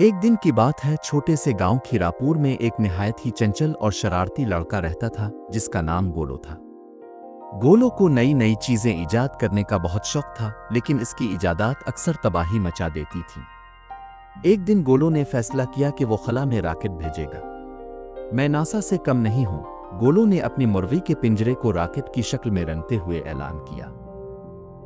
एक दिन की बात है, छोटे से गांव खीरापुर में एक निहायत ही चंचल और शरारती लड़का रहता था जिसका नाम गोलो था। गोलो को नई नई चीजें ईजाद करने का बहुत शौक था, लेकिन इसकी इजादात अक्सर तबाही मचा देती थीं। एक दिन गोलो ने फैसला किया कि वो खला में रॉकेट भेजेगा। मैं नासा से कम नहीं हूं, गोलो ने अपनी मुर्गी के पिंजरे को रॉकेट की शक्ल में रंगते हुए ऐलान किया।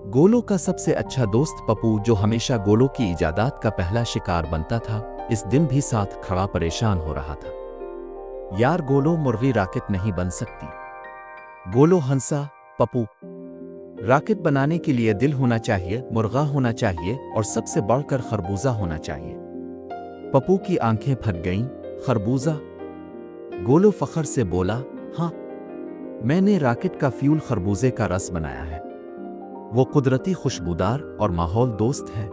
गोलो का सबसे अच्छा दोस्त पप्पू, जो हमेशा गोलो की इजादात का पहला शिकार बनता था, इस दिन भी साथ खड़ा परेशान हो रहा था। यार गोलो, मुर्गी रॉकेट नहीं बन सकती। गोलो हंसा। पप्पू, रॉकेट बनाने के लिए दिल होना चाहिए, मुर्गा होना चाहिए और सबसे बढ़कर खरबूजा होना चाहिए। पप्पू की आंखें फट गईं। खरबूजा? गोलो फखर से बोला, हाँ, मैंने रॉकेट का फ्यूल खरबूजे का रस बनाया है। वो कुदरती, खुशबूदार और माहौल दोस्त है।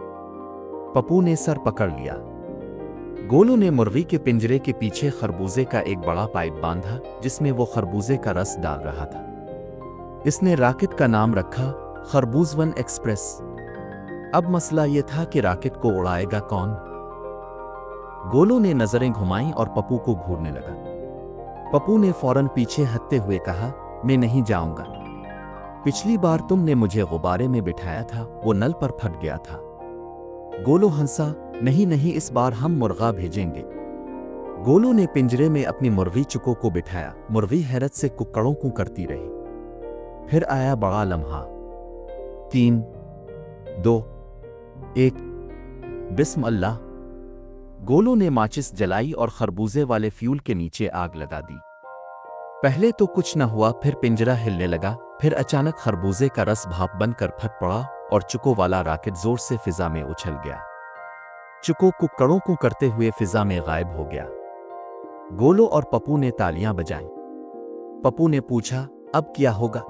पप्पू ने सर पकड़ लिया। गोलो ने मुर्गी के पिंजरे के पीछे खरबूजे का एक बड़ा पाइप बांधा जिसमें वो खरबूजे का रस डाल रहा था। इसने रॉकेट का नाम रखा खरबूजवन एक्सप्रेस। अब मसला ये था कि रॉकेट को उड़ाएगा कौन? गोलो ने नजरें घुमाईं और पप्पू को घूरने लगा। पप्पू ने फौरन पीछे हटते हुए कहा, मैं नहीं जाऊंगा। पिछली बार तुमने मुझे गुब्बारे में बिठाया था, वो नल पर फट गया था। गोलो हंसा, नहीं नहीं, इस बार हम मुर्गा भेजेंगे। गोलो ने पिंजरे में अपनी मुर्गी चुको को बिठाया। मुर्गी हैरत से कुक्कड़ों को करती रही। फिर आया बड़ा लम्हा। 3, 2, 1, बिस्म अल्लाह। गोलो ने माचिस जलाई और खरबूजे वाले फ्यूल के नीचे आग लगा दी। पहले तो कुछ न हुआ, फिर पिंजरा हिलने लगा। फिर अचानक खरबूजे का रस भाप बनकर फट पड़ा और चुको वाला रॉकेट जोर से फिजा में उछल गया। चुको कुक्कड़ों को करते हुए फिजा में गायब हो गया। गोलो और पप्पू ने तालियां बजाईं। पप्पू ने पूछा, अब क्या होगा?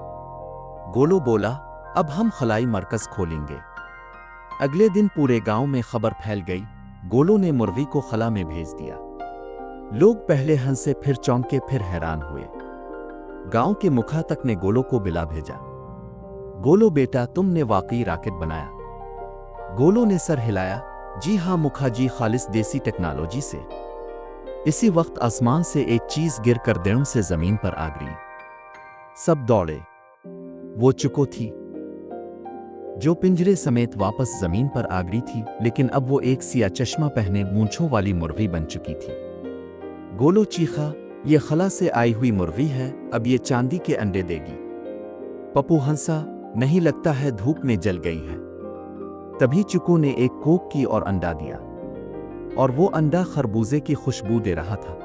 गोलो बोला, अब हम खलाई मरकज खोलेंगे। अगले दिन पूरे गांव में खबर फैल गई। गोलो ने मुर्गी को खला में भेज दिया। लोग पहले हंसे, फिर चौंके, फिर हैरान हुए। गांव के मुखिया तक ने गोलो को बिला भेजा। गोलो बेटा, तुमने वाकई रॉकेट बनाया? गोलो ने सर हिलाया, जी हां मुखिया जी, खालिस देसी टेक्नोलॉजी से। इसी वक्त आसमान से एक चीज गिर कर देड़ों से जमीन पर आ गिरी। सब दौड़े। वो चुको थी, जो पिंजरे समेत वापस जमीन पर आ गिरी थी, लेकिन अब वो एक सिया चश्मा पहने मूंछों वाली मुर्गी बन चुकी थी। गोलो चीखा, ये खला से आई हुई मुर्गी है, अब ये चांदी के अंडे देगी। पप्पू हंसा, नहीं, लगता है धूप में जल गई है। तभी चुकू ने एक कोक की और अंडा दिया, और वो अंडा खरबूजे की खुशबू दे रहा था।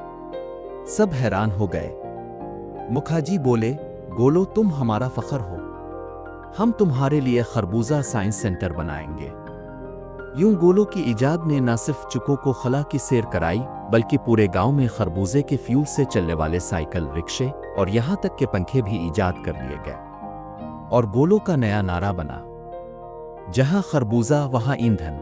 सब हैरान हो गए। मुखिया जी बोले, गोलो, तुम हमारा फखर हो। हम तुम्हारे लिए खरबूजा साइंस सेंटर बनाएंगे। यूं गोलो की इजाद ने न सिर्फ चुको को खला की सैर कराई, बल्कि पूरे गांव में खरबूजे के फ्यूल से चलने वाले साइकिल, रिक्शे और यहां तक के पंखे भी ईजाद कर लिए गए। और गोलो का नया नारा बना, जहां खरबूजा वहां ईंधन।